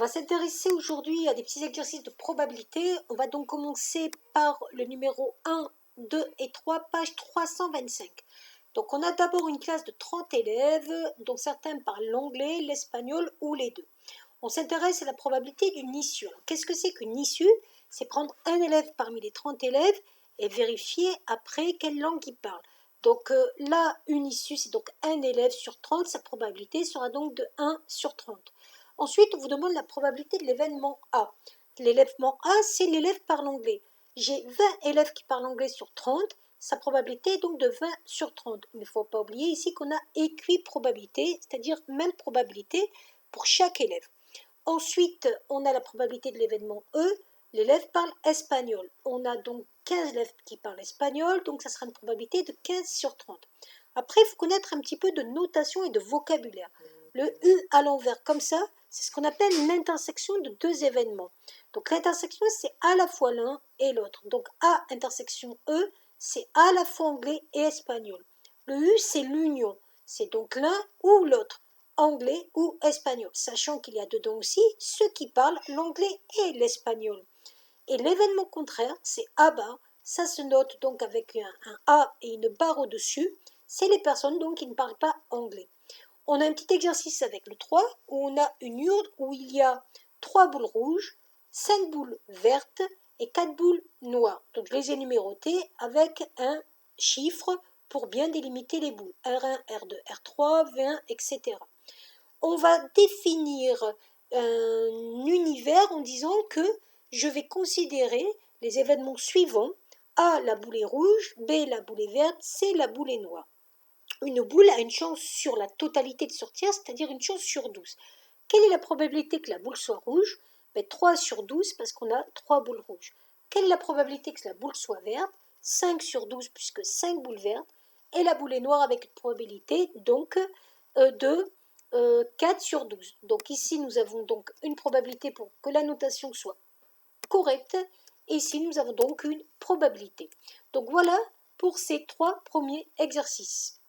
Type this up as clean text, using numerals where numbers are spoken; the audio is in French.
va s'intéresser aujourd'hui à des petits exercices de probabilité. On va donc commencer par le numéro 1, 2 et 3, page 325. Donc on a d'abord une classe de 30 élèves, dont certains parlent l'anglais, l'espagnol ou les deux. On s'intéresse à la probabilité d'une issue. Qu'est-ce que c'est qu'une issue? C'est prendre un élève parmi les 30 élèves et vérifier après quelle langue il parle. Donc là, une issue, c'est donc un élève sur 30, sa probabilité sera donc de 1 sur 30. Ensuite, on vous demande la probabilité de l'événement A. L'événement A, c'est l'élève parle anglais. J'ai 20 élèves qui parlent anglais sur 30, sa probabilité est donc de 20 sur 30. Mais il ne faut pas oublier ici qu'on a équiprobabilité, c'est-à-dire même probabilité pour chaque élève. Ensuite, on a la probabilité de l'événement E. L'élève parle espagnol. On a donc 15 élèves qui parlent espagnol, donc ça sera une probabilité de 15 sur 30. Après, il faut connaître un petit peu de notation et de vocabulaire. Le U à l'envers, comme ça, c'est ce qu'on appelle l'intersection de deux événements. Donc l'intersection, c'est à la fois l'un et l'autre. Donc A intersection E, c'est à la fois anglais et espagnol. Le U, c'est l'union. C'est donc l'un ou l'autre, anglais ou espagnol, sachant qu'il y a dedans aussi ceux qui parlent l'anglais et l'espagnol. Et l'événement contraire, c'est A bar. Ça se note donc avec un A et une barre au-dessus. C'est les personnes donc qui ne parlent pas anglais. On a un petit exercice avec le 3 où on a une urne où il y a 3 boules rouges, 5 boules vertes et 4 boules noires. Donc je les ai numérotées avec un chiffre pour bien délimiter les boules. R1, R2, R3, V1, etc. On va définir un univers en disant que je vais considérer les événements suivants. A, la boule est rouge, B, la boule est verte, C, la boule est noire. Une boule a une chance sur la totalité de sortir, c'est-à-dire une chance sur 12. Quelle est la probabilité que la boule soit rouge? 3 sur 12 parce qu'on a 3 boules rouges. Quelle est la probabilité que la boule soit verte? 5 sur 12 puisque 5 boules vertes. Et la boule est noire avec une probabilité donc de 4 sur 12. Donc ici nous avons donc une probabilité pour que la notation soit correcte. Et ici nous avons donc une probabilité. Donc voilà pour ces 3 premiers exercices.